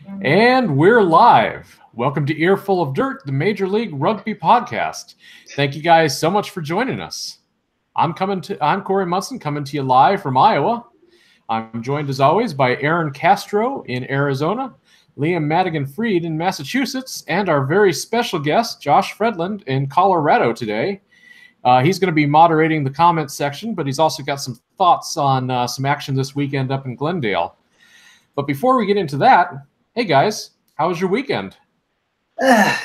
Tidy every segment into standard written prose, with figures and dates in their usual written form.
And we're live. Welcome to Earful of Dirt, the Major League Rugby podcast. Thank you guys so much for joining us. I'm Corey Munson, coming to you live from Iowa. I'm joined as always by Aaron Castro in Arizona, Liam Madigan-Freed in Massachusetts, and our very special guest, Josh Fredland in Colorado today. He's going to be moderating the comments section, but he's also got some thoughts on some action this weekend up in Glendale. But before we get into that, hey guys, how was your weekend? I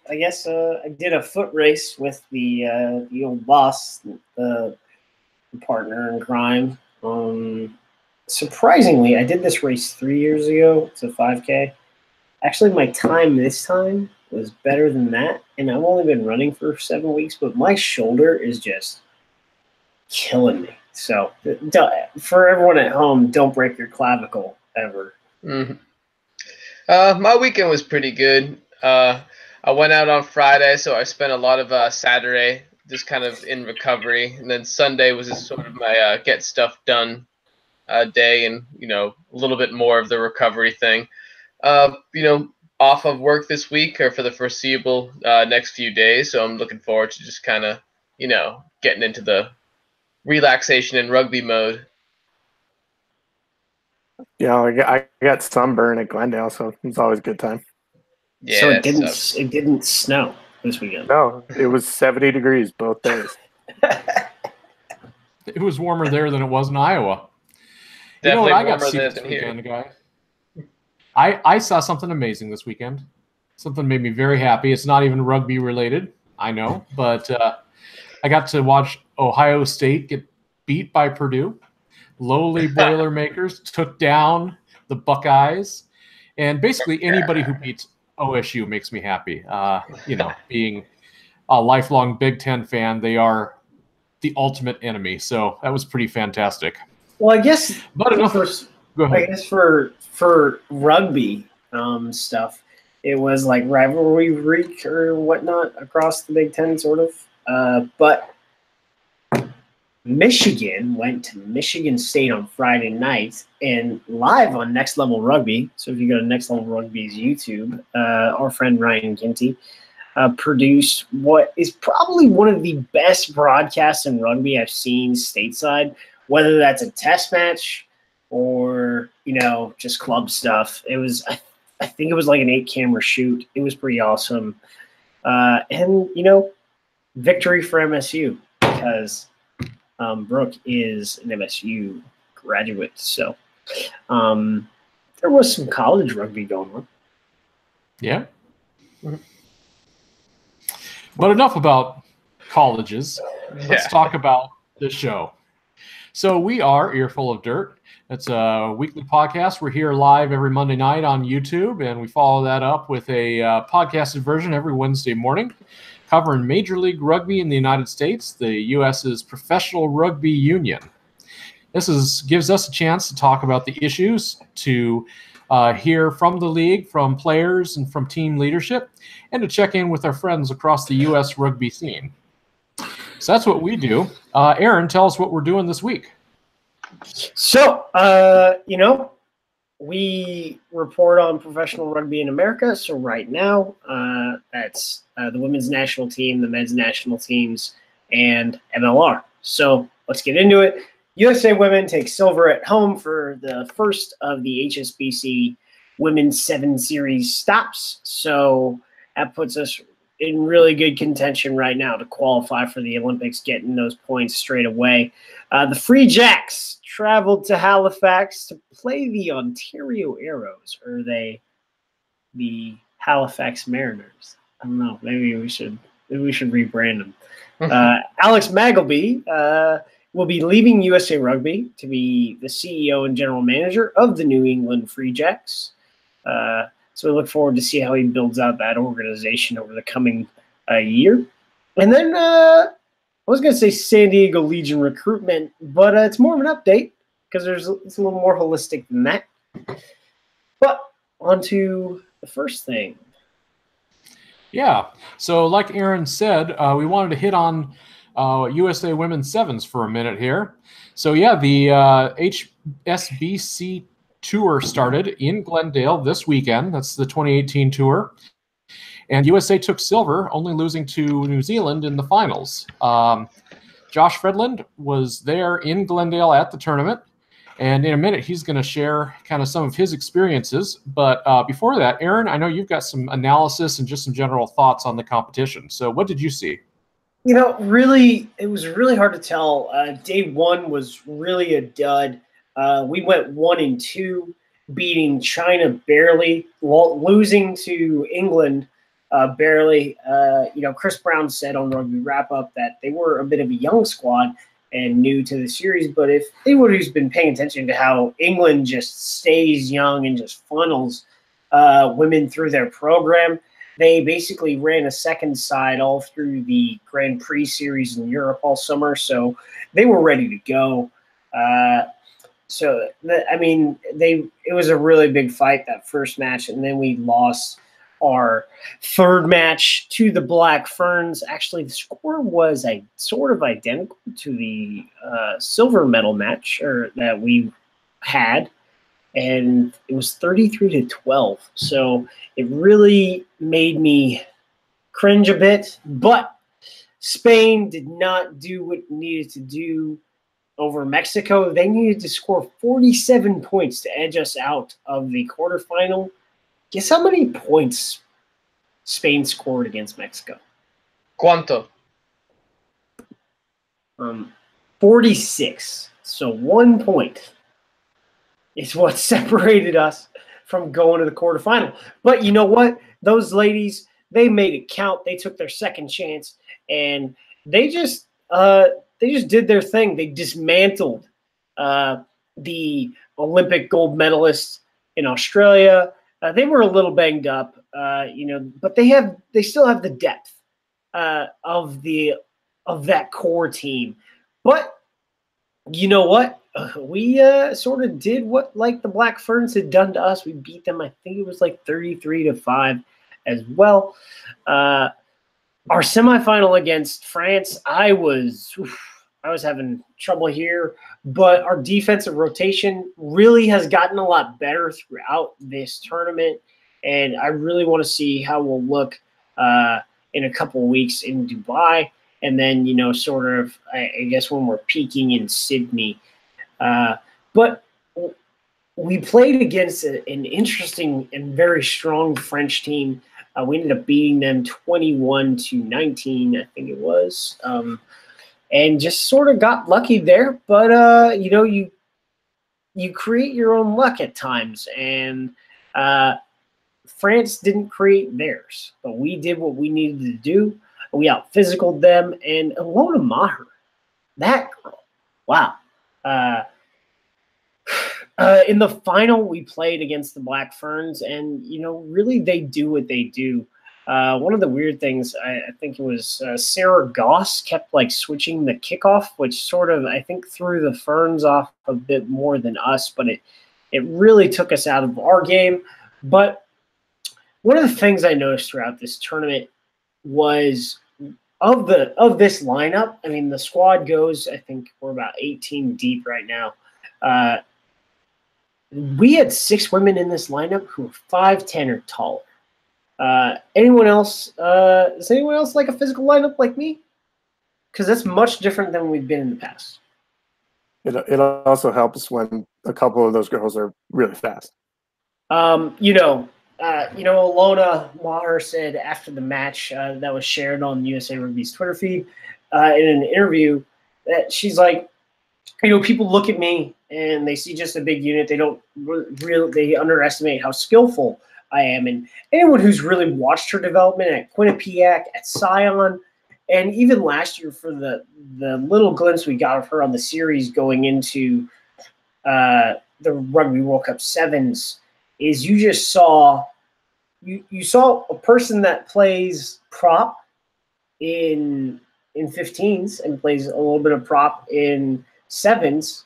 guess I did a foot race with the old boss, the partner in crime. Surprisingly, I did this race 3 years ago. It's a 5K. Actually, my time this time was better than that, and I've only been running for 7 weeks, but my shoulder is just killing me. So for everyone at home, don't break your clavicle ever. Mm-hmm. My weekend was pretty good. I went out on Friday, so I spent a lot of Saturday just kind of in recovery, and then Sunday was just sort of my get stuff done day, and a little bit more of the recovery thing. Off of work this week or for the foreseeable next few days, so I'm looking forward to just kind of getting into the relaxation and rugby mode. Yeah, I got sunburn at Glendale, so it's always a good time. Yeah, so it didn't snow this weekend. No, it was 70 degrees both days. It was warmer there than it was in Iowa. Definitely I got warmer to see this than weekend, here. guys. I saw something amazing this weekend. Something made me very happy. It's not even rugby related, I know, but I got to watch Ohio State get beat by Purdue. Lowly Boilermakers took down the Buckeyes, and basically anybody who beats OSU makes me happy. Being a lifelong Big Ten fan, they are the ultimate enemy. So that was pretty fantastic. Well, I guess, but enough. Go ahead. I guess for rugby stuff, it was like rivalry week or whatnot across the Big Ten, sort of. But Michigan went to Michigan State on Friday night and live on Next Level Rugby. So if you go to Next Level Rugby's YouTube, our friend Ryan Ginty produced what is probably one of the best broadcasts in rugby I've seen stateside, whether that's a test match or, just club stuff. It was, I think it was like an 8-camera shoot. It was pretty awesome. And victory for MSU because Brooke is an MSU graduate. So there was some college rugby going on. Yeah. But enough about colleges. Let's talk about the show. So we are Earful of Dirt. It's a weekly podcast. We're here live every Monday night on YouTube, and we follow that up with a podcasted version every Wednesday morning, covering Major League Rugby in the United States, the U.S.'s professional rugby union. This gives us a chance to talk about the issues, to hear from the league, from players, and from team leadership, and to check in with our friends across the U.S. rugby scene. So that's what we do. Aaron, tell us what we're doing this week. So, we report on professional rugby in America. So right now, that's the women's national team, the men's national teams, and MLR. So let's get into it. USA women take silver at home for the first of the Hsbc Women's 7 Series stops. So that puts us in really good contention right now to qualify for the Olympics, getting those points straight away. The Free Jacks traveled to Halifax to play the Ontario Arrows, or are they the Halifax Mariners? I don't know. Maybe we should rebrand them. Alex Magleby will be leaving USA Rugby to be the CEO and general manager of the New England Free Jacks. So we look forward to see how he builds out that organization over the coming year. And then I was going to say San Diego Legion recruitment, but it's more of an update because it's a little more holistic than that. But on to the first thing. Yeah. So like Aaron said, we wanted to hit on USA Women's Sevens for a minute here. So yeah, the Hsbc Tour started in Glendale this weekend. That's the 2018 tour. And USA took silver, only losing to New Zealand in the finals. Josh Fredland was there in Glendale at the tournament. And in a minute, he's going to share kind of some of his experiences. But before that, Aaron, I know you've got some analysis and just some general thoughts on the competition. So what did you see? You know, really, it was really hard to tell. Day one was really a dud. We went 1-2, beating China barely, losing to England barely. Chris Brown said on Rugby Wrap-Up that they were a bit of a young squad and new to the series, but if anyone who's been paying attention to how England just stays young and just funnels women through their program, they basically ran a second side all through the Grand Prix series in Europe all summer, so they were ready to go. It was a really big fight, that first match, and then we lost our third match to the Black Ferns. Actually, the score was sort of identical to the silver medal match that we had, and it was 33-12. So it really made me cringe a bit. But Spain did not do what it needed to do over Mexico. They needed to score 47 points to edge us out of the quarterfinal. Guess how many points Spain scored against Mexico? ¿Cuánto? 46. So 1 point is what separated us from going to the quarterfinal. But you know what? Those ladies, they made it count. They took their second chance, and they just did their thing. They dismantled the Olympic gold medalists in Australia. They were a little banged up, but they still have the depth of that core team. But you know what? We sort of did what like the Black Ferns had done to us. We beat them. I think it was like 33-5 as well. Our semifinal against France, I was having trouble here, but our defensive rotation really has gotten a lot better throughout this tournament, and I really want to see how we'll look in a couple of weeks in Dubai, and then, I guess when we're peaking in Sydney. But we played against an interesting and very strong French team. We ended up beating them 21-19, I think it was. And just sort of got lucky there. But, you create your own luck at times. And France didn't create theirs. But we did what we needed to do. We out-physicaled them. And Ilona Maher, that girl, wow. In the final, we played against the Black Ferns. And, really they do what they do. One of the weird things, I think it was Sarah Goss kept switching the kickoff, which sort of, I think, threw the Ferns off a bit more than us, but it really took us out of our game. But one of the things I noticed throughout this tournament was of this lineup. I mean, the squad goes, I think we're about 18 deep right now. We had 6 women in this lineup who were 5'10" or taller. Anyone else? Does anyone else like a physical lineup like me? Because that's much different than we've been in the past. It also helps when a couple of those girls are really fast. Ilona Maher said after the match that was shared on USA Rugby's Twitter feed in an interview that she's like, people look at me and they see just a big unit. They don't they underestimate how skillful I am. And anyone who's really watched her development at Quinnipiac, at Scion, and even last year for the little glimpse we got of her on the series going into the Rugby World Cup Sevens, is you just saw you saw a person that plays prop in 15s and plays a little bit of prop in sevens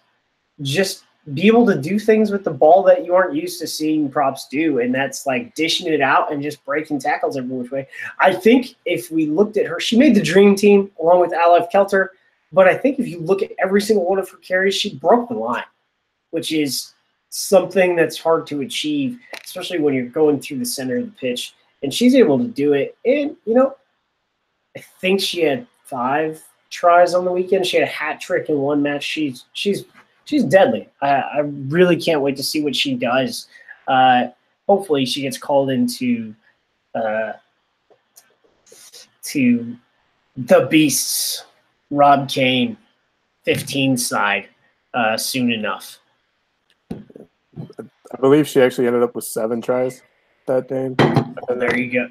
just be able to do things with the ball that you aren't used to seeing props do, and that's like dishing it out and just breaking tackles every which way. I think if we looked at her, she made the dream team along with Aleph Kelter, but I think if you look at every single one of her carries, she broke the line, which is something that's hard to achieve, especially when you're going through the center of the pitch. And she's able to do it. And, I think she had 5 tries on the weekend. She had a hat trick in one match. She's deadly. I really can't wait to see what she does. Hopefully she gets called into to the Beasts, Rob Kane, 15 side soon enough. I believe she actually ended up with 7 tries that game. There you go.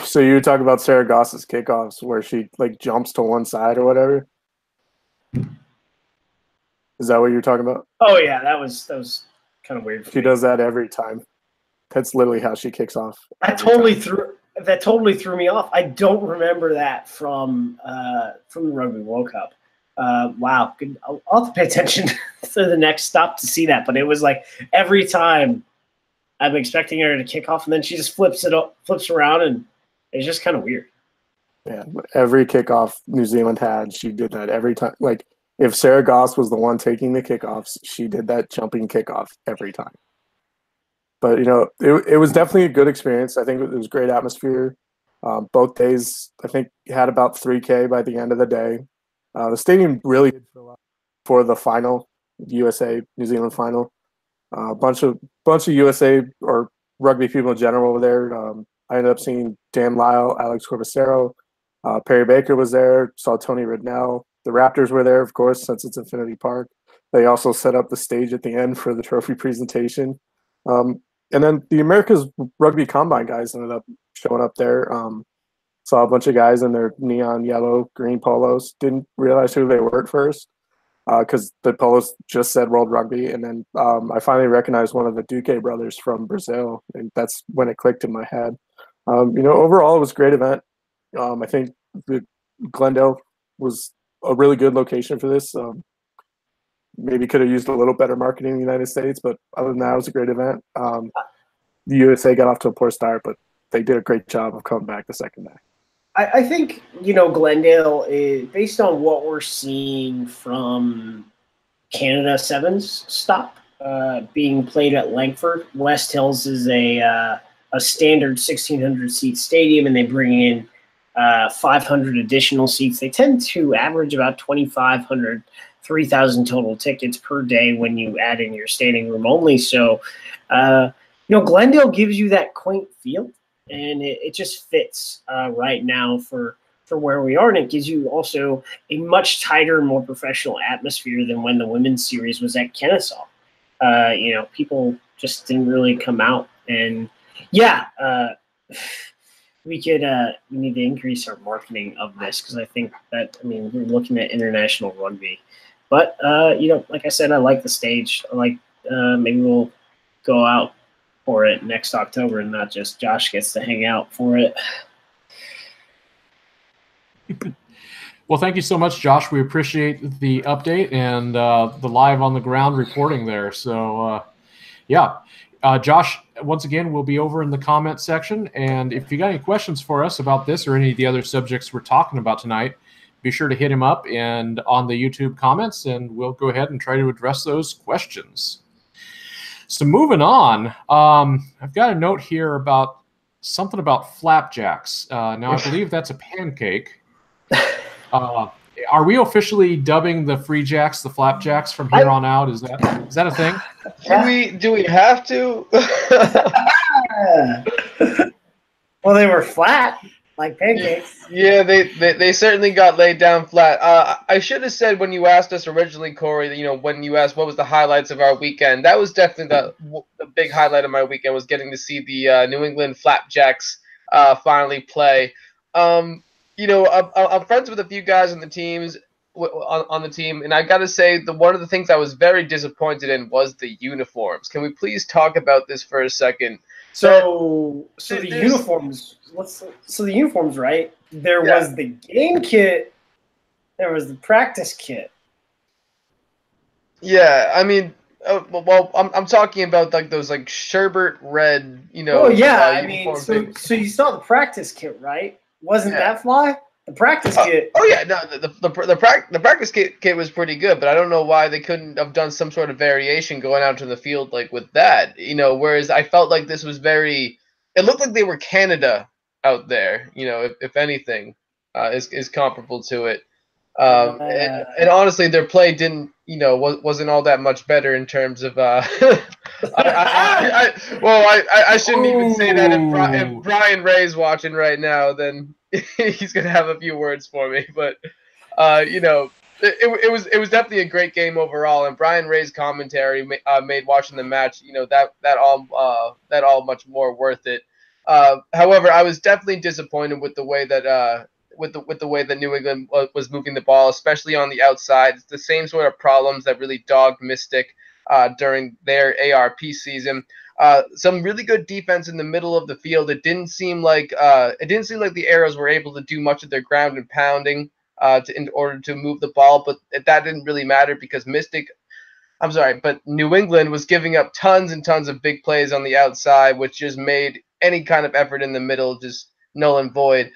So you talk about Sarah Goss's kickoffs where she jumps to one side or whatever. Is that what you're talking about? Oh yeah, that was kind of weird. She does that every time. That's literally how she kicks off. That totally threw me off. I don't remember that from the Rugby World Cup. Wow, good. I'll have to pay attention to the next stop to see that. But it was like every time I'm expecting her to kick off, and then she just flips around, and it's just kind of weird. Yeah, every kickoff New Zealand had, she did that every time. Like if Sarah Goss was the one taking the kickoffs, she did that jumping kickoff every time. But it was definitely a good experience. I think it was great atmosphere. Both days, I think, had about 3K by the end of the day. The stadium really did fill up for the final, USA New Zealand final. A bunch of USA or rugby people in general were there. I ended up seeing Dan Lyle, Alex Corbacero, Perry Baker was there. Saw Tony Ridnell. The Raptors were there, of course, since it's Infinity Park. They also set up the stage at the end for the trophy presentation. And then the America's Rugby Combine guys ended up showing up there. Saw a bunch of guys in their neon yellow, green polos. Didn't realize who they were at first because the polos just said World Rugby. And then I finally recognized one of the Duque brothers from Brazil, and that's when it clicked in my head. Overall, it was a great event. I think Glendale was a really good location for this. Maybe could have used a little better marketing in the United States, but other than that, it was a great event. The USA got off to a poor start, but they did a great job of coming back the second day. I think, Glendale, is, based on what we're seeing from Canada Sevens stop being played at Langford, West Hills is a standard 1,600-seat stadium, and they bring in 500 additional seats. They tend to average about 2,500, 3,000 total tickets per day when you add in your standing room only. So, Glendale gives you that quaint feel, and it just fits right now for where we are. And it gives you also a much tighter, more professional atmosphere than when the women's series was at Kennesaw. People just didn't really come out. And we need to increase our marketing of this, because I think that, we're looking at international rugby. But, like I said, I like the stage. I like maybe we'll go out for it next October and not just Josh gets to hang out for it. Well, thank you so much, Josh. We appreciate the update and the live on the ground reporting there. So, Josh, once again, we'll be over in the comment section. And if you got any questions for us about this or any of the other subjects we're talking about tonight, be sure to hit him up and on the YouTube comments, and we'll go ahead and try to address those questions. So moving on, I've got a note here about something about flapjacks. Now, I believe that's a pancake. Are we officially dubbing the free jacks the flapjacks from here on out? Is that a thing? Do we have to? Well, they were flat, like pancakes. Yeah, they certainly got laid down flat. I should have said when you asked us originally, Corey, when you asked what was the highlights of our weekend, that was definitely the big highlight of my weekend, was getting to see the New England Flapjacks finally play. I'm friends with a few guys on the teams on the team, and I got to say one of the things I was very disappointed in was the uniforms. Can we please talk about this for a second? So the uniforms. So the uniforms, right? There was the game kit. There was the practice kit. Yeah, Well, I'm talking about like those like sherbet red, Oh yeah, I mean, uniform so things. so you saw the practice kit, right? Wasn't Yeah. that fly? The practice kit. Oh yeah, no, the practice kit was pretty good, but I don't know why they couldn't have done some sort of variation going out to the field like with that. Whereas I felt like this was very. It looked like they were Canada out there. If anything, is comparable to it. And honestly, their play didn't, wasn't all that much better in terms of. I shouldn't even say that. If Brian Ray's watching right now, then he's gonna have a few words for me. But it was definitely a great game overall. And Brian Ray's commentary made watching the match, that all much more worth it. However, I was definitely disappointed with the way that. With the way that New England was moving the ball, especially on the outside. It's the same sort of problems that really dogged Mystic during their ARP season. Some really good defense in the middle of the field. It didn't seem like the Arrows were able to do much of their ground and pounding in order to move the ball, but that didn't really matter because but New England was giving up tons and tons of big plays on the outside, which just made any kind of effort in the middle just null and void.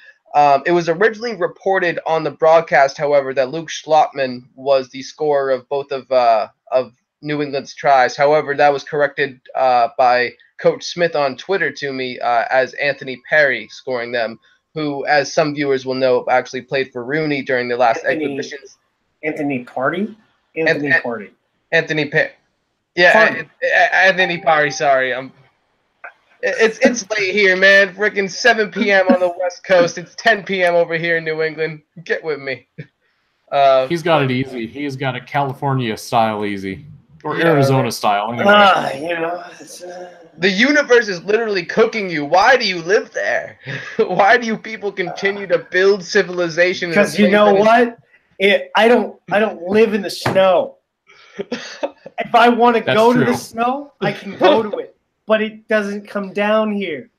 It was originally reported on the broadcast, however, that Luke Schlottman was the scorer of both of New England's tries. However, that was corrected by Coach Smith on Twitter to me as Anthony Perry scoring them, who, as some viewers will know, actually played for Rooney during the last exhibitions. Anthony Party? Anthony Perry. Yeah, Anthony Parry, sorry. It's late here, man. Freaking 7 p.m. on the West Coast. It's 10 p.m. over here in New England. Get with me. He's got it easy. He's got a California style easy. Or Arizona style. Anyway. The universe is literally cooking you. Why do you live there? Why do you people continue to build civilization? Because you know what? I don't live in the snow. If I want to go to the snow, I can go to it. But it doesn't come down here.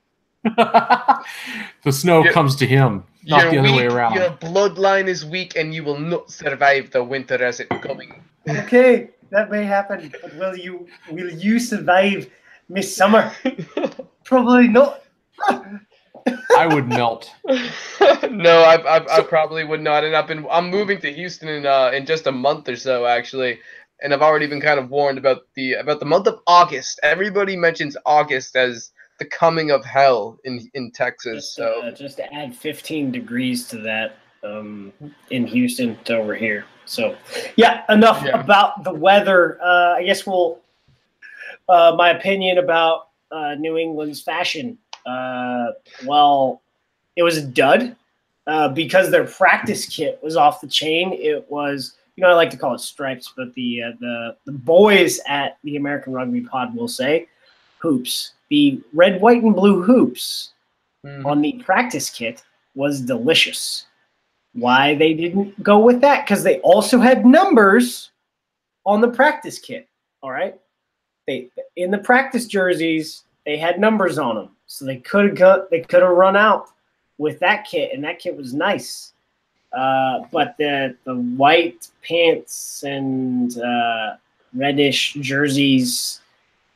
The snow comes to him, not the other way around. Your bloodline is weak, and you will not survive the winter as it's coming. Okay, that may happen, but will you survive midsummer? Probably not. I would melt. No, I probably would not. And I'm moving to Houston in just a month or so, actually. And I've already been kind of warned about the month of August. Everybody mentions August as the coming of hell in Texas. Just to add 15 degrees to that in Houston to over here. So yeah, enough about the weather. I guess my opinion about New England's fashion. Well, it was a dud because their practice kit was off the chain. It was. I like to call it stripes, but the boys at the American Rugby Pod will say hoops. The red, white, and blue hoops on the practice kit was delicious. Why they didn't go with that? Because they also had numbers on the practice kit. All right, in the practice jerseys they had numbers on them, so they could have run out with that kit, and that kit was nice. But the white pants and reddish jerseys,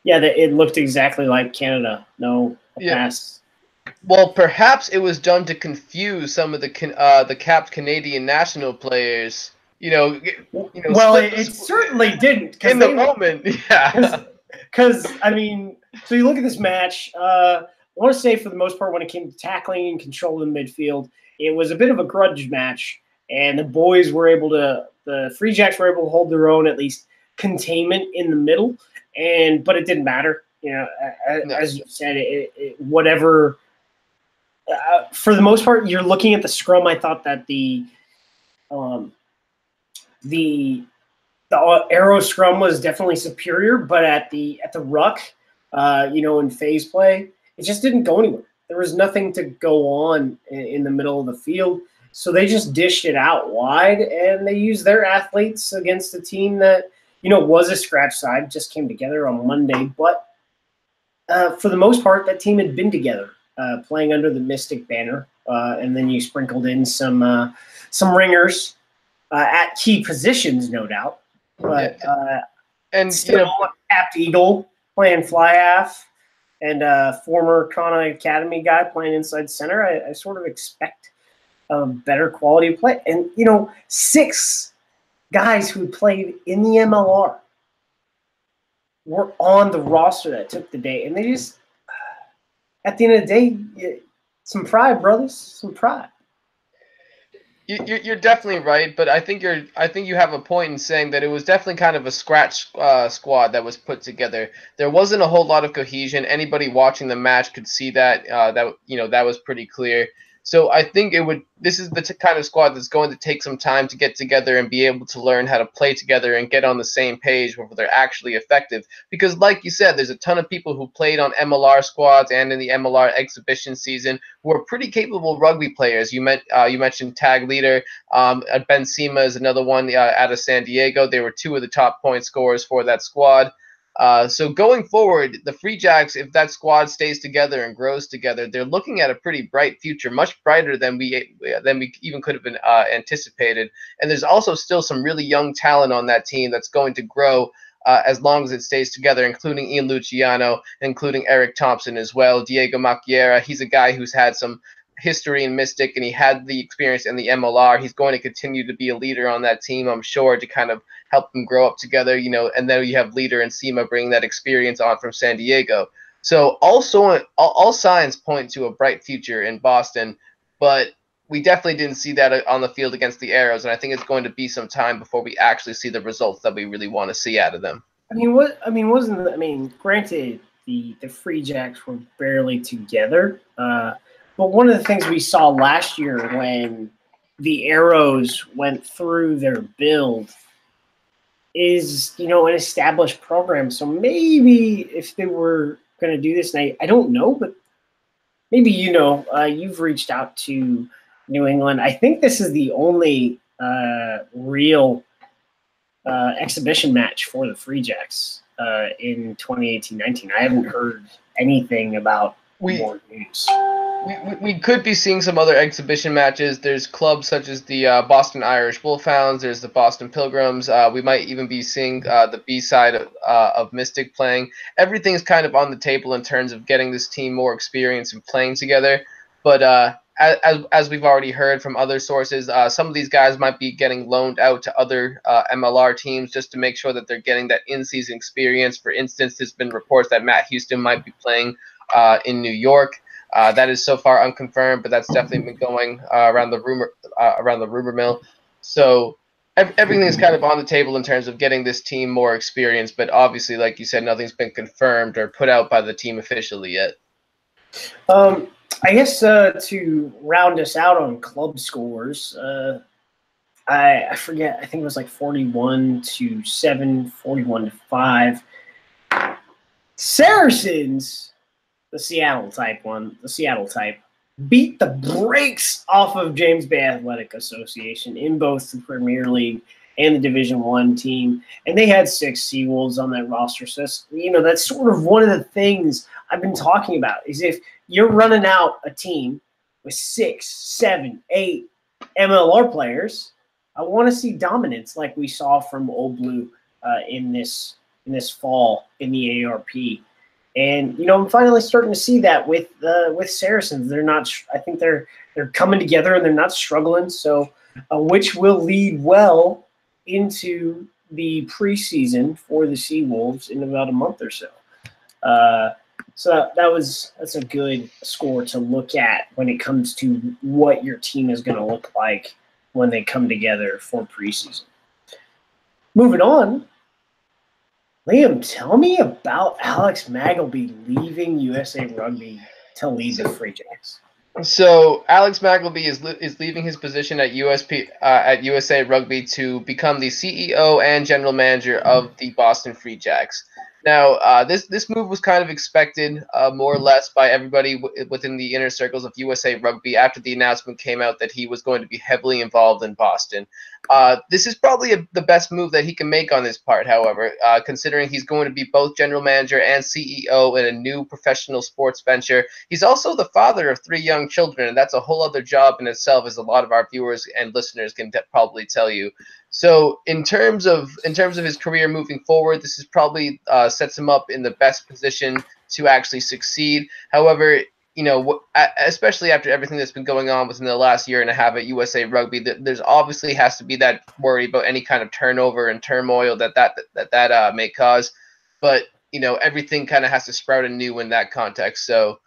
it looked exactly like Canada. No pass. Well, perhaps it was done to confuse some of the capped Canadian national players. Well, it certainly didn't. In the moment, yeah. Because I mean, so you look at this match. I want to say for the most part, when it came to tackling and control in midfield, it was a bit of a grudge match, and the boys were the Free Jacks were able to hold their own, at least containment in the middle, but it didn't matter. As you said, whatever. For the most part, you're looking at the scrum. I thought that the Arrow scrum was definitely superior, but at the ruck, in phase play, it just didn't go anywhere. There was nothing to go on in the middle of the field. So they just dished it out wide, and they used their athletes against a team that, was a scratch side, just came together on Monday. But for the most part, that team had been together, playing under the Mystic banner. And then you sprinkled in some ringers at key positions, no doubt. But And still a capped eagle playing fly half, and a former Kana Academy guy playing inside center. I sort of expect a better quality of play. And 6 guys who played in the MLR were on the roster that took the day, and they just, at the end of the day, some pride, brothers, some pride. You're definitely right, but I think you have a point in saying that it was definitely kind of a scratch squad that was put together. There wasn't a whole lot of cohesion. Anybody watching the match could see that that was pretty clear. So I think this is the kind of squad that's going to take some time to get together and be able to learn how to play together and get on the same page where they're actually effective. Because like you said, there's a ton of people who played on MLR squads and in the MLR exhibition season who are pretty capable rugby players. You mentioned tag leader, Ben Sema is another one out of San Diego. They were 2 of the top point scorers for that squad. So going forward, the Free Jacks, if that squad stays together and grows together, they're looking at a pretty bright future, much brighter than we even could have been anticipated. And there's also still some really young talent on that team that's going to grow as long as it stays together, including Ian Luciano, including Eric Thompson as well. Diego Macchiera, he's a guy who's had some history in Mystic, and he had the experience in the MLR. He's going to continue to be a leader on that team, I'm sure, to kind of help them grow up together, and then you have Leader and Sema bringing that experience on from San Diego. So also all signs point to a bright future in Boston, but we definitely didn't see that on the field against the Arrows, and I think it's going to be some time before we actually see the results that we really want to see out of them. Granted, the Free Jacks were barely together, but one of the things we saw last year when the Arrows went through their build is, an established program. So maybe if they were going to do this, and I don't know, but maybe you've reached out to New England. I think this is the only real exhibition match for the Free Jacks in 2018-19. I haven't heard anything about more news. We could be seeing some other exhibition matches. There's clubs such as the Boston Irish Wolfhounds. There's the Boston Pilgrims. We might even be seeing the B side of Mystic playing. Everything's kind of on the table in terms of getting this team more experience and playing together. But as we've already heard from other sources, some of these guys might be getting loaned out to other MLR teams just to make sure that they're getting that in-season experience. For instance, there's been reports that Matt Houston might be playing in New York. That is so far unconfirmed, but that's definitely been going around the rumor mill. So everything is kind of on the table in terms of getting this team more experience. But obviously, like you said, nothing's been confirmed or put out by the team officially yet. I guess to round us out on club scores, I forget. I think it was like 41-7, 41-5. Saracens. The Seattle type, beat the brakes off of James Bay Athletic Association in both the Premier League and the Division I team. And they had 6 Seawolves on that roster. So, that's sort of one of the things I've been talking about is if you're running out a team with 6, 7, 8 MLR players, I want to see dominance like we saw from Old Blue in this fall in the ARP. And I'm finally starting to see that with Saracens. They're not. I think they're coming together and they're not struggling. So, which will lead well into the preseason for the Seawolves in about a month or so. So that's a good score to look at when it comes to what your team is going to look like when they come together for preseason. Moving on. Liam, tell me about Alex Magleby leaving USA Rugby to lead the Free Jacks. So Alex Magleby is leaving his position at USA Rugby to become the CEO and general manager of the Boston Free Jacks. Now, this move was kind of expected, more or less, by everybody within the inner circles of USA Rugby after the announcement came out that he was going to be heavily involved in Boston. This is probably the best move that he can make on his part, however, considering he's going to be both general manager and CEO in a new professional sports venture. He's also the father of 3 young children, and that's a whole other job in itself, as a lot of our viewers and listeners can probably tell you. So in terms of his career moving forward, this is probably sets him up in the best position to actually succeed. However, you know, especially after everything that's been going on within the last year and a half at USA Rugby, there's obviously has to be that worry about any kind of turnover and turmoil that may cause. But you know, everything kind of has to sprout anew in that context. So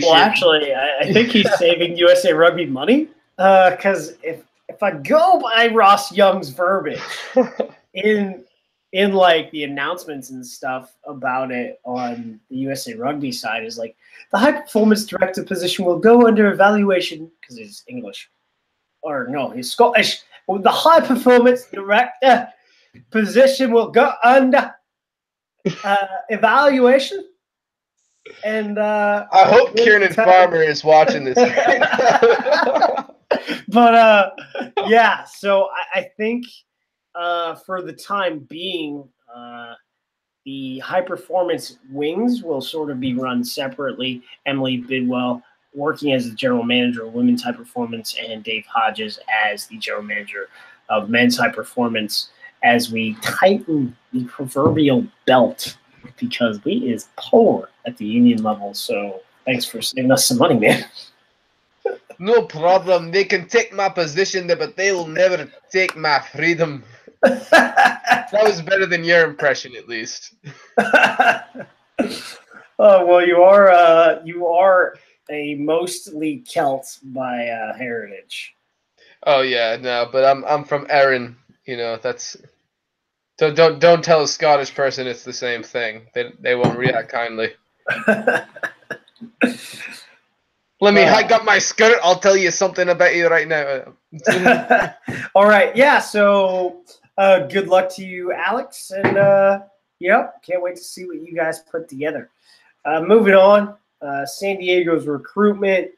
actually, I think he's saving USA Rugby money, because if I go by Ross Young's verbiage in like the announcements and stuff about it on the USA Rugby side, is like the high performance director position will go under evaluation, because he's English, or no, he's Scottish. Well, the high performance director position will go under evaluation. And I hope Kieran Farmer is watching this. But yeah, so I think for the time being, the high performance wings will sort of be run separately. Emily Bidwell working as the general manager of women's high performance, and Dave Hodges as the general manager of men's high performance, as we tighten the proverbial belt, because we is poor at the union level. So thanks for saving us some money, man. No problem. They can take my position there, but they will never take my freedom. That was better than your impression, at least. Oh, well, you are a mostly Celt by heritage. Oh yeah, no, but I'm from Erin. You know, that's. So don't tell a Scottish person it's the same thing. They won't react kindly. Let me hike up my skirt. I'll tell you something about you right now. All right, yeah. So good luck to you, Alex, and can't wait to see what you guys put together. Moving on, San Diego's recruitment.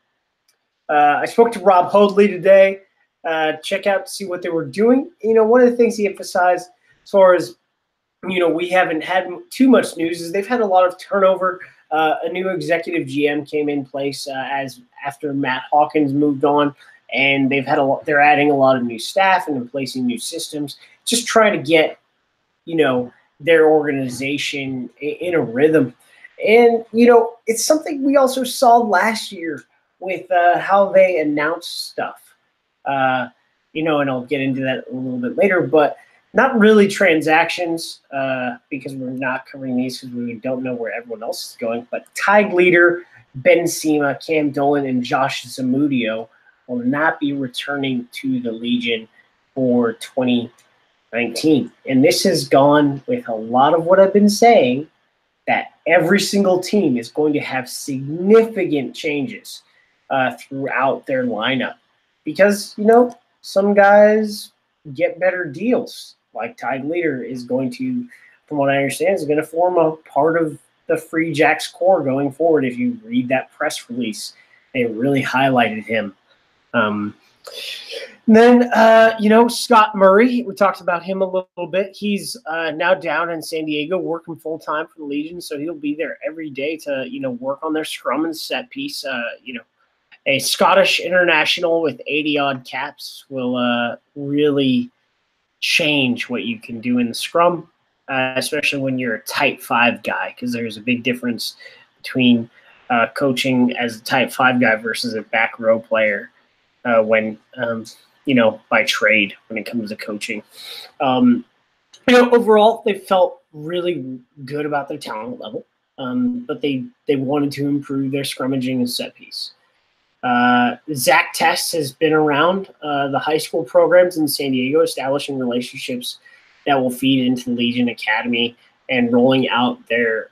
I spoke to Rob Hoadley today. Check out to see what they were doing. You know, one of the things he emphasized, as far as, you know, we haven't had too much news, is they've had a lot of turnover. A new executive GM came in place as after Matt Hawkins moved on, and they're adding a lot of new staff and replacing new systems, just trying to get, you know, their organization in a rhythm. And, you know, it's something we also saw last year with how they announced stuff. You know, and I'll get into that a little bit later, but not really transactions, because we're not covering these because we don't know where everyone else is going. But Tig Leader, Ben Sema, Cam Dolan, and Josh Zamudio will not be returning to the Legion for 2019. And this has gone with a lot of what I've been saying, that every single team is going to have significant changes throughout their lineup. Because, you know, some guys get better deals. Like Tig Leader is going to, from what I understand, is going to form a part of the Free Jacks core going forward. If you read that press release, they really highlighted him. Then, you know, Scott Murray, we talked about him a little bit. He's now down in San Diego working full-time for the Legion, so he'll be there every day to, you know, work on their scrum and set piece. You know, a Scottish international with 80-odd caps will really change what you can do in the scrum, especially when you're a type 5 guy, because there's a big difference between coaching as a type 5 guy versus a back row player when, you know, by trade when it comes to coaching. You know, overall, they felt really good about their talent level, but they wanted to improve their scrummaging and set piece. Zach Test has been around the high school programs in San Diego, establishing relationships that will feed into the Legion Academy and rolling out their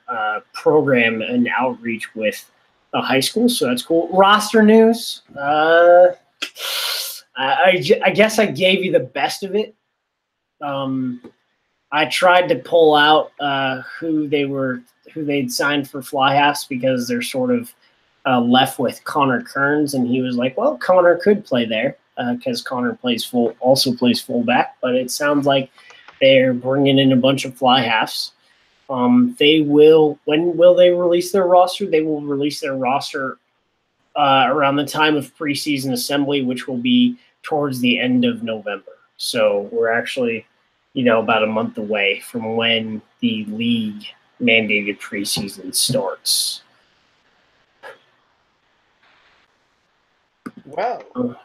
program and outreach with the high school. So that's cool. Roster news. I guess I gave you the best of it. I tried to pull out who they'd signed for Flyhouse, because they're sort of left with Connor Kearns, and he was like, well, Connor could play there. because Connor also plays fullback. But it sounds like they're bringing in a bunch of fly halves. When will they release their roster? They will release their roster around the time of preseason assembly, which will be towards the end of November. So we're actually, about a month away from when the league mandated preseason starts. Wow.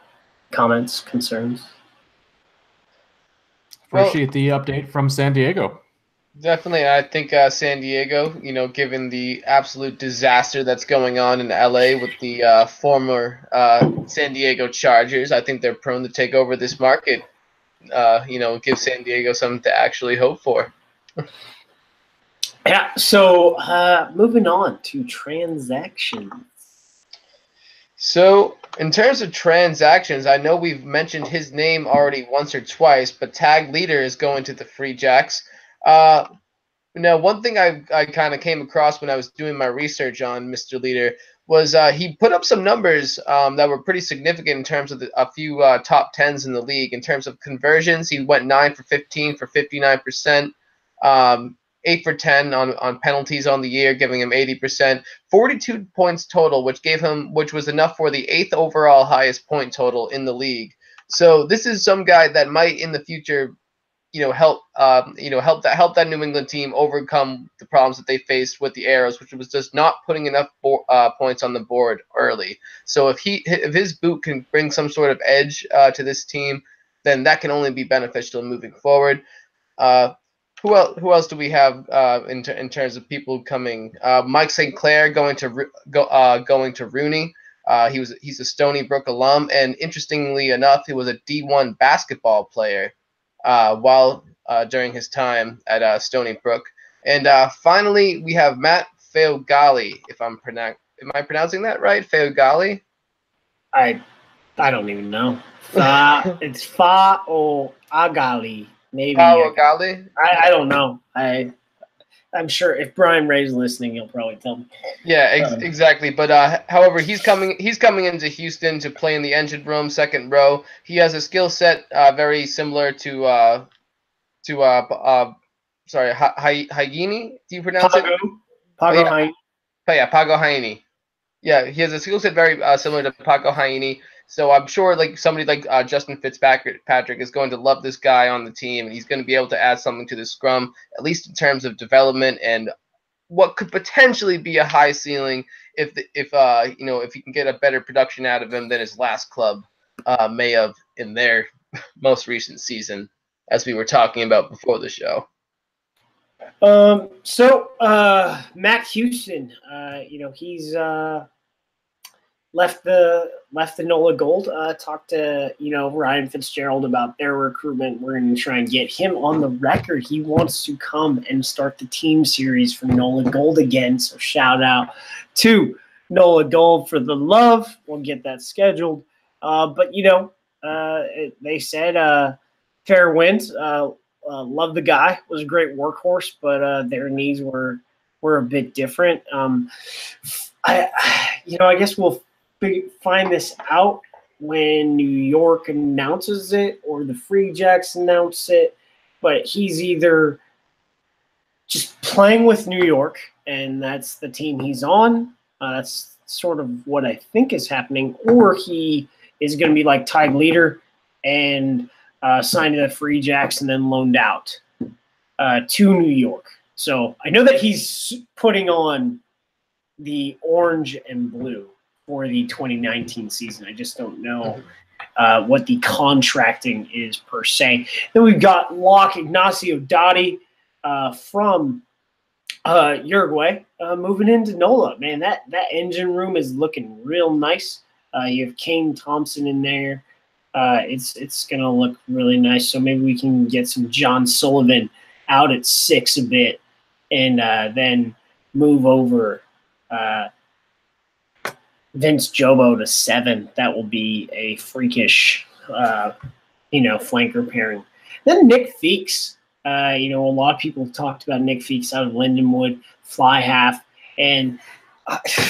Comments, concerns? Appreciate the update from San Diego. Definitely. I think San Diego, given the absolute disaster that's going on in LA with the former San Diego Chargers, I think they're prone to take over this market, give San Diego something to actually hope for. Yeah, so moving on to transactions. So, in terms of transactions, I know we've mentioned his name already once or twice, but Tag Leader is going to the Free Jacks. Now, one thing I kind of came across when I was doing my research on Mr. Leader was he put up some numbers that were pretty significant in terms of a few top 10s in the league. In terms of conversions, he went 9 for 15 for 59%, 8 for 10 on penalties on the year, giving him 80%, 42 points total, which was enough for the 8th overall highest point total in the league. So this is some guy that might in the future help that New England team overcome the problems that they faced with the Arrows, which was just not putting enough points on the board early. So if his boot can bring some sort of edge to this team, then that can only be beneficial moving forward. Who else do we have in terms of people coming? Mike St. Clair going to Rooney. He's a Stony Brook alum, and interestingly enough, he was a D1 basketball player during his time at Stony Brook. And finally, we have Matt Feogali. Am I pronouncing that right? Feogali? I don't even know. It's Fa or Agali. Maybe. Agali? I don't know. I'm sure if Brian Ray's listening, he'll probably tell me. Yeah, exactly. But however, he's coming into Houston to play in the engine room, second row. He has a skill set very similar to Haini. Do you pronounce it? Pago Haini. Oh yeah, Pago Haini. Yeah, he has a skill set very similar to Pago Haini. So I'm sure somebody like Justin Fitzpatrick is going to love this guy on the team, and he's going to be able to add something to the scrum, at least in terms of development and what could potentially be a high ceiling if he can get a better production out of him than his last club may have in their most recent season, as we were talking about before the show. So Matt Houston, he's left the NOLA Gold. Talked to Ryan Fitzgerald about their recruitment. We're going to try and get him on the record. He wants to come and start the team series for NOLA Gold again. So shout out to NOLA Gold for the love. We'll get that scheduled. But they said fair winds. Love the guy. Was a great workhorse, but their needs were a bit different. I guess we'll find this out when New York announces it or the Free Jacks announce it. But he's either just playing with New York, and that's the team he's on. That's sort of what I think is happening, or he is going to be like Tag Leader and signed to the Free Jacks and then loaned out to New York. So I know that he's putting on the orange and blue for the 2019 season. I just don't know what the contracting is per se. Then we've got Locke Ignacio Dotti from Uruguay moving into NOLA. Man, that engine room is looking real nice. You have Kane Thompson in there. It's going to look really nice. So maybe we can get some John Sullivan out at 6 a bit and then move over Vince Jobo to 7. That will be a freakish, flanker pairing. Then Nick Feeks. A lot of people talked about Nick Feeks out of Lindenwood, fly half. And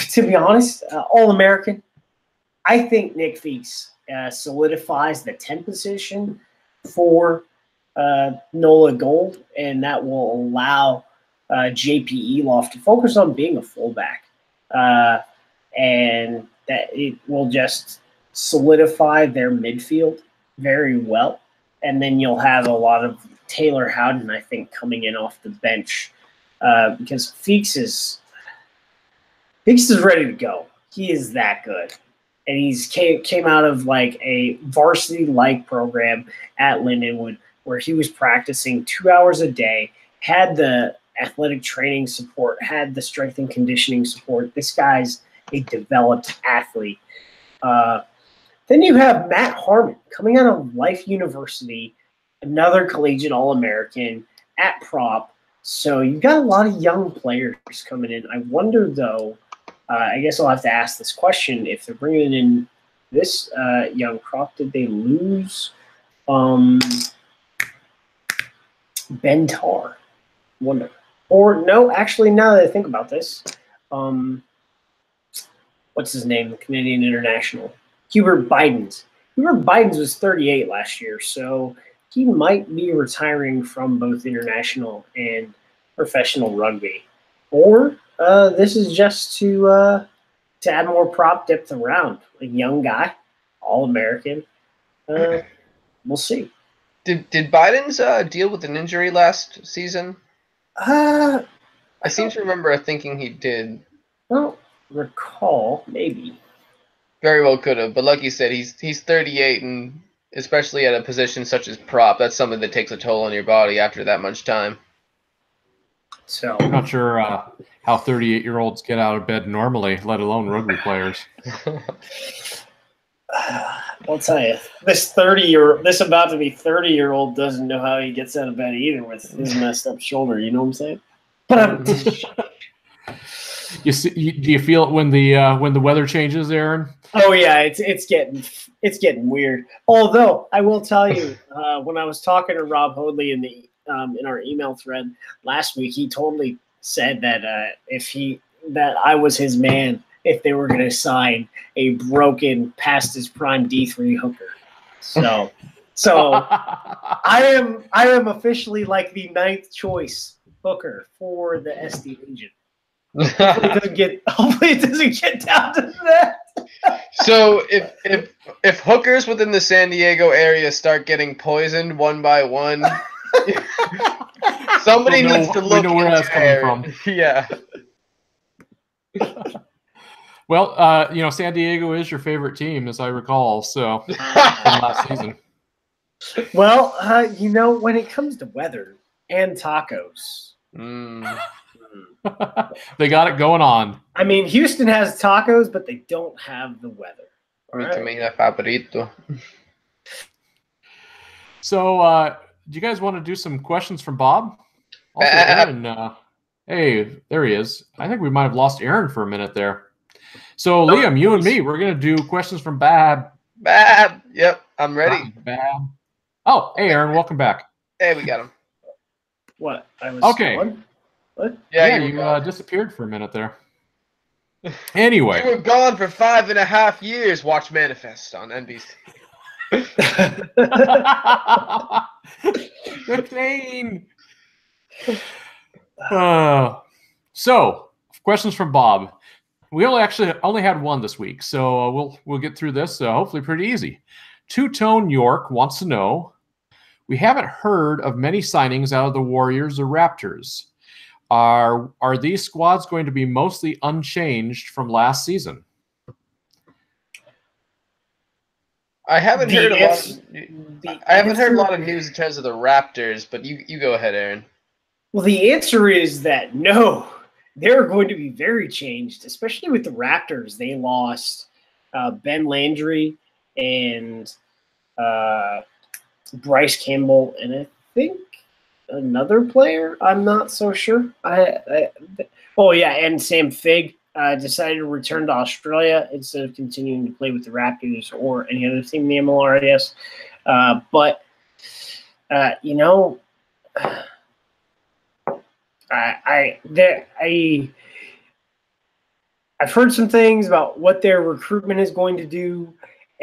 to be honest, All-American, I think Nick Feeks solidifies the 10 position for Nola Gold, and that will allow JP Eloff to focus on being a fullback. And that it will just solidify their midfield very well. And then you'll have a lot of Taylor Howden, I think, coming in off the bench because Feeks is ready to go. He is that good. And he's came out of like a varsity-like program at Lindenwood where he was practicing 2 hours a day, had the athletic training support, had the strength and conditioning support. This guy's a developed athlete. Then you have Matt Harmon coming out of Life University, another collegiate All-American at prop. So you've got a lot of young players coming in. I wonder, though, I guess I'll have to ask this question. If they're bringing in this young crop, did they lose Ben Tarr? Wonder. Or no, actually, now that I think about this, what's his name? The Canadian international. Hubert Bidens. Hubert Bidens was 38 last year, so he might be retiring from both international and professional rugby. Or this is just to add more prop depth around. A young guy, All-American. We'll see. Did Bidens deal with an injury last season? I seem to remember thinking he did. I don't recall. Maybe. Very well could have, but like you said, he's 38, and especially at a position such as prop, that's something that takes a toll on your body after that much time. So I'm not sure how 38-year-olds get out of bed normally, let alone rugby players. I'll tell you, this about to be 30-year-old doesn't know how he gets out of bed either with his messed up shoulder. You know what I'm saying? But do you feel it when the weather changes, Aaron? Oh yeah, it's getting weird. Although I will tell you, when I was talking to Rob Hoadley in our email thread last week, he totally said that that I was his man if they were going to sign a broken past his prime D3 hooker. So I am officially like the 9th choice hooker for the SD Legion. Hopefully it doesn't get down to that. So if hookers within the San Diego area start getting poisoned one by one, somebody needs to look where that's coming from. Yeah. Well, San Diego is your favorite team, as I recall. So from last season. Well, when it comes to weather and tacos. They got it going on. I mean, Houston has tacos, but they don't have the weather. Mi comida favorito. So, do you guys want to do some questions from Bob? Also, Aaron, hey, there he is. I think we might have lost Aaron for a minute there. So, Liam, you and me, we're going to do questions from Bab. Bab. Yep, I'm ready. Bab. Oh, hey, Aaron, welcome back. Hey, we got him. What? I was okay. Gone? What? Yeah, you disappeared for a minute there. Anyway. You were gone for 5.5 years. Watch Manifest on NBC. The plane. So, questions from Bob. We only had one this week, so we'll get through this. Hopefully, pretty easy. Two-Tone York wants to know: we haven't heard of many signings out of the Warriors or Raptors. Are these squads going to be mostly unchanged from last season? I haven't heard a lot of news in terms of the Raptors, but you go ahead, Aaron. Well, the answer is that no, they're going to be very changed, especially with the Raptors. They lost Ben Landry and Bryce Campbell, and I think another player. I'm not so sure. And Sam Figg decided to return to Australia instead of continuing to play with the Raptors or any other team in the MLRS. I've heard some things about what their recruitment is going to do,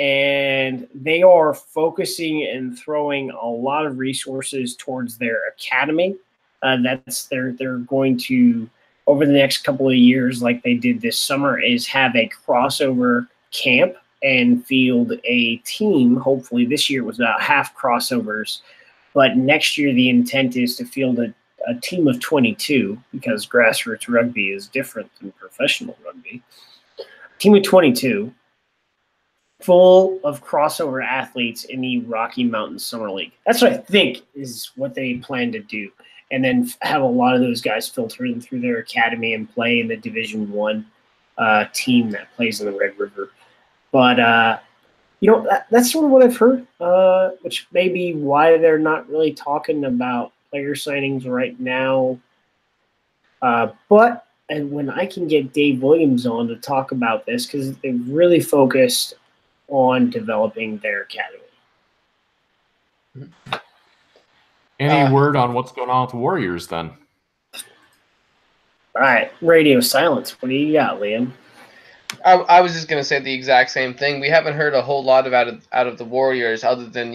and they are focusing and throwing a lot of resources towards their academy. They're going to, over the next couple of years, like they did this summer, is have a crossover camp and field a team. Hopefully this year it was about half crossovers, but next year the intent is to field a team of 22, because grassroots rugby is different than professional rugby. Team of 22, full of crossover athletes in the Rocky Mountain Summer League. That's what I think is what they plan to do. And then have a lot of those guys filter in through their academy and play in the Division I team that plays in the Red River. But, that's sort of what I've heard, which may be why they're not really talking about player signings right now. But when I can get Dave Williams on to talk about this, because they've really focused on developing their academy. Any word on what's going on with the Warriors then? All right, radio silence. What do you got, Liam? I was just going to say the exact same thing. We haven't heard a whole lot out of the Warriors, other than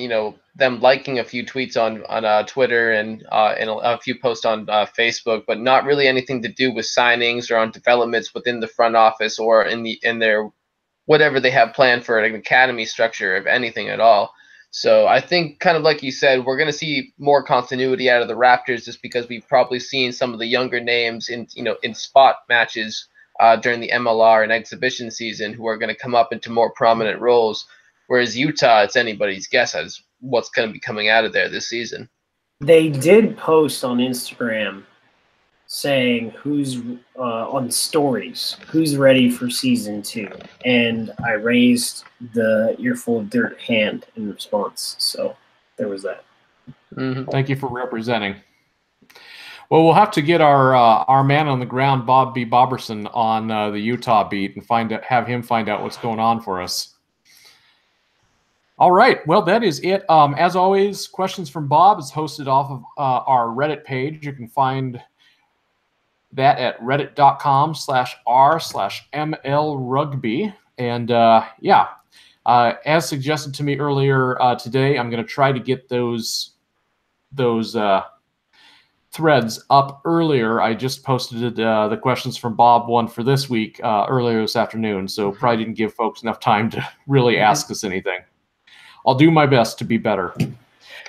them liking a few tweets on Twitter and a few posts on Facebook, but not really anything to do with signings or on developments within the front office or in their whatever they have planned for an academy structure, if anything at all. So I think, kind of like you said, we're going to see more continuity out of the Raptors, just because we've probably seen some of the younger names in spot matches during the MLR and exhibition season who are going to come up into more prominent roles. Whereas Utah, it's anybody's guess as what's going to be coming out of there this season. They did post on Instagram saying who's on stories, who's ready for season 2. And I raised the earful of dirt hand in response. So there was that. Mm-hmm. Thank you for representing. Well, we'll have to get our man on the ground, Bob B. Boberson, on the Utah beat and have him find out what's going on for us. All right. Well, that is it. As always, questions from Bob is hosted off of our Reddit page. You can find that at reddit.com/r/mlrugby. And as suggested to me earlier today, I'm going to try to get those threads up earlier. I just posted the questions from Bob one for this week earlier this afternoon, so probably didn't give folks enough time to really ask us anything. I'll do my best to be better.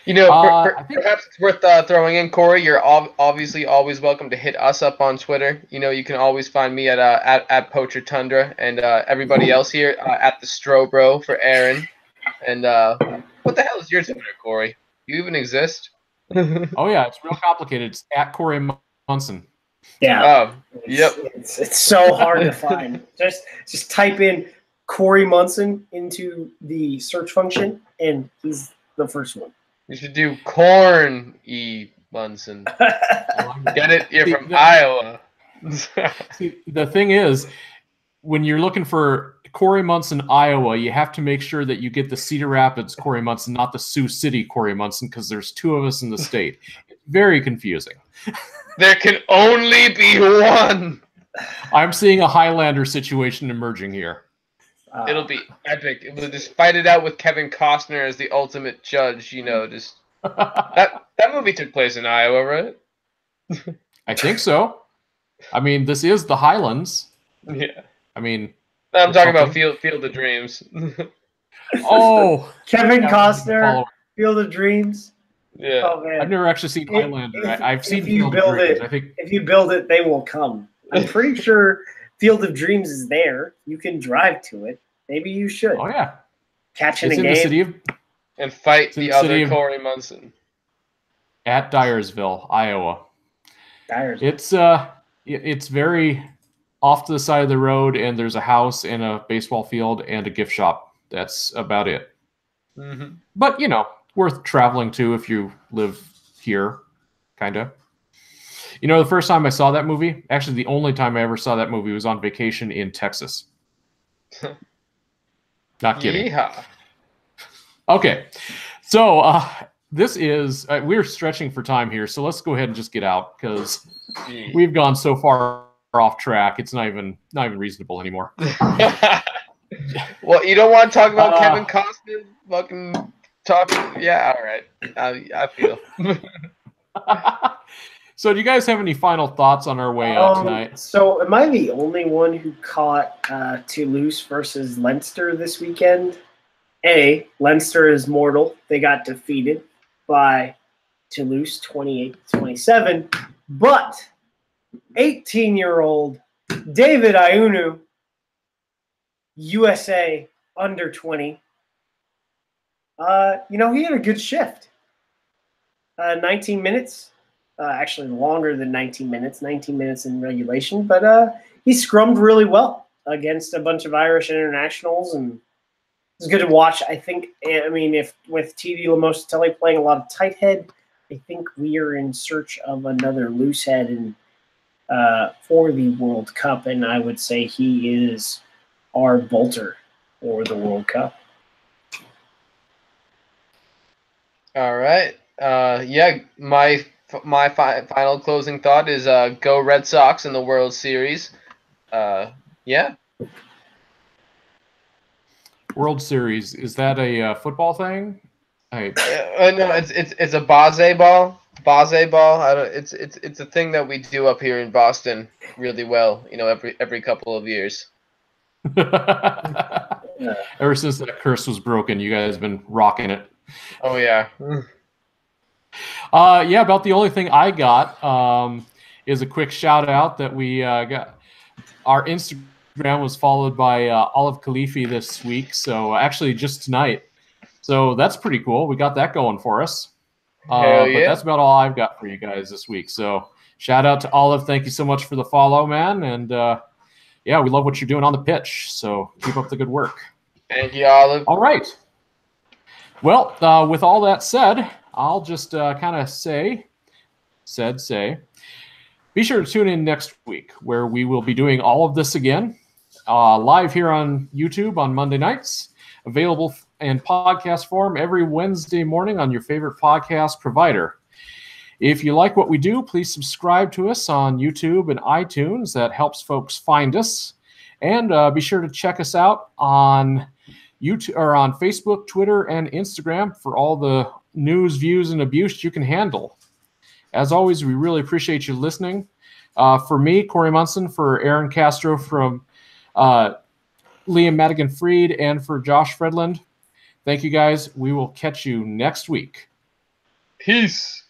Perhaps it's worth throwing in, Corey. You're obviously always welcome to hit us up on Twitter. You can always find me at Poacher Tundra, and everybody else here at the Strobro for Aaron. And what the hell is your Twitter, Corey? Do you even exist? Oh yeah, it's real complicated. It's at Corey Munson. Yeah. Yep. It's so hard to find. Just type in Corey Munson into the search function, and he's the first one. You should do Corn E. Munson. Get it? You're from Iowa. See, the thing is, when you're looking for Corey Munson, Iowa, you have to make sure that you get the Cedar Rapids Corey Munson, not the Sioux City Corey Munson, because there's 2 of us in the state. It's very confusing. There can only be one. I'm seeing a Highlander situation emerging here. It'll be epic. We'll just fight it out with Kevin Costner as the ultimate judge. Just that movie took place in Iowa, right? I think so. I mean, this is the Highlands. Yeah. I mean, I'm talking about Field of Dreams. Oh, Kevin Costner, Field of Dreams. Yeah. Oh man, I've never actually seen Highlander. I've seen Field of Dreams. I think if you build it, they will come. I'm pretty sure Field of Dreams is there. You can drive to it. Maybe you should. Oh yeah, catching it's a in game the city of and fight the other Corey Munson at Dyersville, Iowa. Dyersville. It's very off to the side of the road, and there's a house and a baseball field and a gift shop. That's about it. Mm-hmm. But worth traveling to if you live here, kind of. The first time I saw that movie, actually the only time I ever saw that movie, was on vacation in Texas. Not kidding. Yeehaw. Okay, so this is we're stretching for time here, so let's go ahead and just get out, because we've gone so far off track. It's not even reasonable anymore. Well, you don't want to talk about Kevin Costner fucking talking? Yeah, all right. I feel. So, do you guys have any final thoughts on our way out tonight? So, am I the only one who caught Toulouse versus Leinster this weekend? Leinster is mortal. They got defeated by Toulouse 28-27. But 18-year-old David Ayunu, USA under 20, he had a good shift. 19 minutes. Actually longer than 19 minutes in regulation, but he scrummed really well against a bunch of Irish internationals, and it's good to watch. If with TD Lamosatelli playing a lot of tight head, I think we are in search of another loose head for the World Cup, and I would say he is our bolter for the World Cup. All right. My final closing thought is go Red Sox in the World Series. World Series, is that a football thing? No, it's a base ball. Base ball. It's a thing that we do up here in Boston really well. Every couple of years. Ever since that curse was broken, you guys have been rocking it. Oh yeah. About the only thing I got is a quick shout out that we got. Our Instagram was followed by Olive Khalifi this week, so actually just tonight. So that's pretty cool. We got that going for us. But that's about all I've got for you guys this week. So shout out to Olive. Thank you so much for the follow, man. And we love what you're doing on the pitch. So keep up the good work. Thank you, Olive. All right. Well, with all that said, I'll just kind of say, be sure to tune in next week where we will be doing all of this again, live here on YouTube on Monday nights, available in podcast form every Wednesday morning on your favorite podcast provider. If you like what we do, please subscribe to us on YouTube and iTunes. That helps folks find us. And be sure to check us out on YouTube or on Facebook, Twitter, and Instagram for all the news, views, and abuse you can handle. As always, we really appreciate you listening. For me, Corey Munson, for Aaron Castro, from Liam Madigan-Freed, and for Josh Fredland, thank you guys. We will catch you next week. Peace.